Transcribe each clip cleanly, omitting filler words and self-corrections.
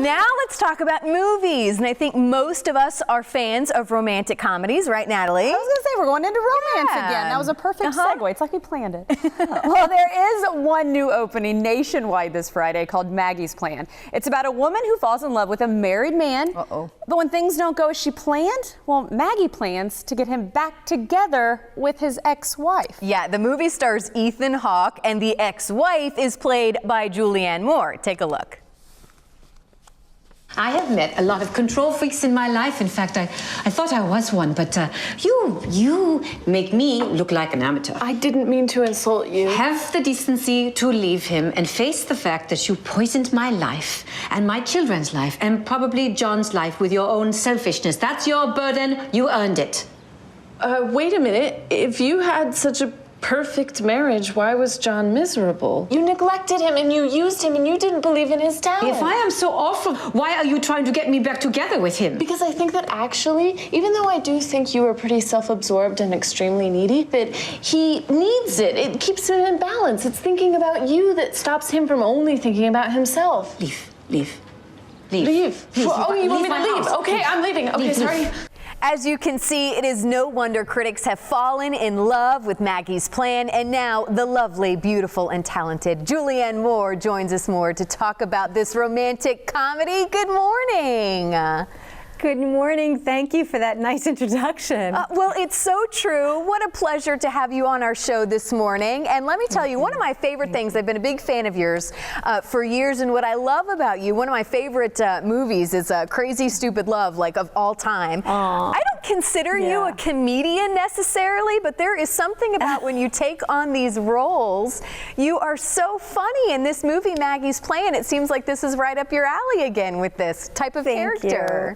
Now let's talk about movies, and I think most of us are fans of romantic comedies, right, Natalie? I was going to say, we're going into romance again. That was a perfect segue. It's like we planned it. Well, there is one new opening nationwide this Friday called Maggie's Plan. It's about a woman who falls in love with a married man. But when things don't go as she planned, well, Maggie plans to get him back together with his ex-wife. Yeah, the movie stars Ethan Hawke, and the ex-wife is played by Julianne Moore. Take a look. I have met a lot of control freaks in my life. In fact, I thought I was one, but you make me look like an amateur. I didn't mean to insult you. Have the decency to leave him and face the fact that you poisoned my life and my children's life and probably John's life with your own selfishness. That's your burden. You earned it. Wait a minute. If you had such a perfect marriage, why was John miserable? You neglected him and you used him and you didn't believe in his talent. If I am so awful, why are you trying to get me back together with him? Because I think that actually, even though I do think you were pretty self-absorbed and extremely needy, that he needs it. It keeps him in balance. It's thinking about you that stops him from only thinking about himself. Leave. Oh, you want me to leave? Okay, I'm leaving. Okay, sorry. As you can see, it is no wonder critics have fallen in love with Maggie's Plan, and now the lovely, beautiful, and talented Julianne Moore joins us more to talk about this romantic comedy. Good morning. Good morning. Thank you for that nice introduction. Well, it's so true. What a pleasure to have you on our show this morning. And let me tell you, one of my favorite things, I've been a big fan of yours for years, and what I love about you, one of my favorite movies is Crazy Stupid Love, like of all time. Aww. I don't consider you a comedian necessarily, but there is something about when you take on these roles, you are so funny. In this movie, Maggie's Plan, it seems like this is right up your alley again with this type of character.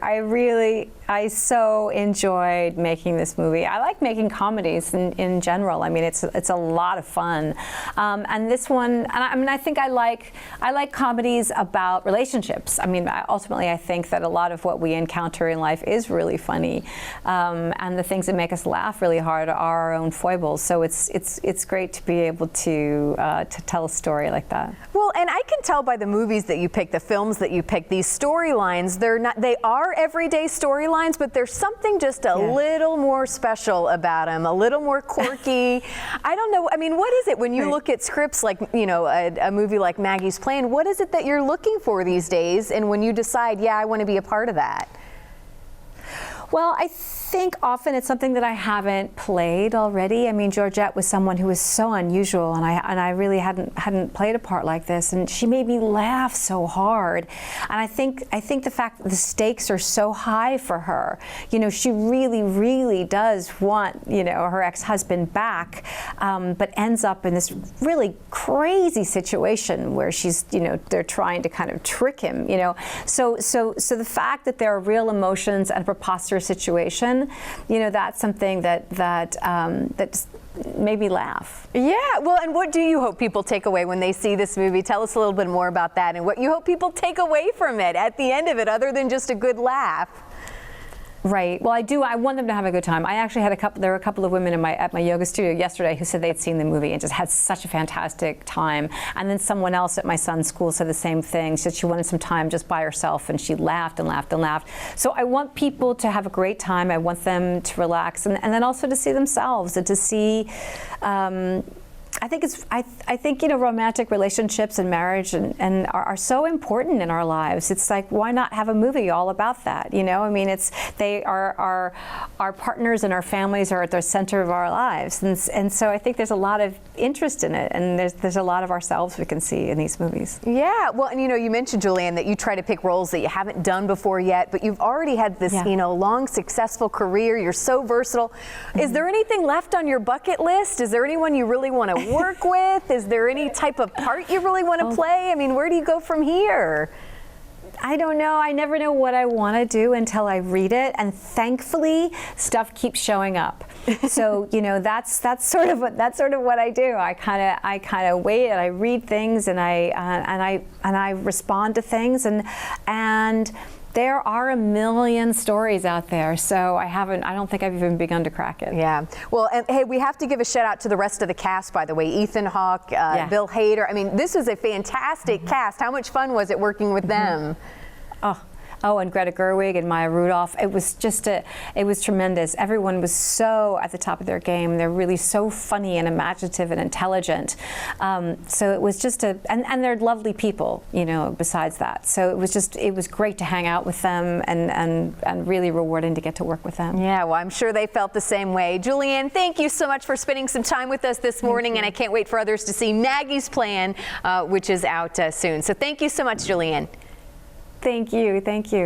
I so enjoyed making this movie. I like making comedies in general. I mean, it's a lot of fun. And this one, I think I like comedies about relationships. I mean, ultimately, I think that a lot of what we encounter in life is really funny. And the things that make us laugh really hard are our own foibles. So it's great to be able to tell a story like that. Well, and I can tell by the movies that you pick, the films that you pick, these storylines, they are everyday storylines, but there's something just a little more special about them, a little more quirky. I don't know. I mean, what is it when you look at scripts like, you know, a movie like Maggie's Plan? What is it that you're looking for these days? And when you decide, yeah, I want to be a part of that? Well, I think often it's something that I haven't played already. I mean, Georgette was someone who was so unusual, and I really hadn't played a part like this, and she made me laugh so hard. And I think the fact that the stakes are so high for her, you know, she really does want, you know, her ex-husband back, but ends up in this really crazy situation where she's, you know, they're trying to kind of trick him, you know. So the fact that there are real emotions and a preposterous situation, you know, that's something that made me laugh. Yeah, well, and what do you hope people take away when they see this movie? Tell us a little bit more about that and what you hope people take away from it at the end of it, other than just a good laugh. Right. Well, I want them to have a good time. I actually had there were a couple of women at my yoga studio yesterday who said they'd seen the movie and just had such a fantastic time. And then someone else at my son's school said the same thing. She said she wanted some time just by herself, and she laughed and laughed and laughed. So I want people to have a great time. I want them to relax, and then also to see themselves and to see. I think you know, romantic relationships and marriage and are so important in our lives. It's like, why not have a movie all about that? You know, I mean, our partners and our families are at the center of our lives, and so I think there's a lot of interest in it, and there's a lot of ourselves we can see in these movies. Yeah, well, and you know, you mentioned, Julianne, that you try to pick roles that you haven't done before yet, but you've already had this, you know, long, successful career. You're so versatile. Is there anything left on your bucket list? Is there anyone you really want to work with? Is there any type of part you really want to play? I mean, where do you go from here? I don't know. I never know what I want to do until I read it, and thankfully, stuff keeps showing up. So you know, that's sort of what I do. I kind of wait and I read things, and I respond to things, and there are a million stories out there, so I don't think I've even begun to crack it. Yeah. Well, and hey, we have to give a shout out to the rest of the cast, by the way. Ethan Hawke, Bill Hader. I mean, this is a fantastic cast. How much fun was it working with them? Oh, and Greta Gerwig and Maya Rudolph. It was just it was tremendous. Everyone was so at the top of their game. They're really so funny and imaginative and intelligent. So it was just and they're lovely people, you know, besides that. So it was great to hang out with them and really rewarding to get to work with them. Yeah, well, I'm sure they felt the same way. Julianne, thank you so much for spending some time with us this morning, and I can't wait for others to see Maggie's Plan, which is out soon. So thank you so much, Julianne. Thank you. Thank you.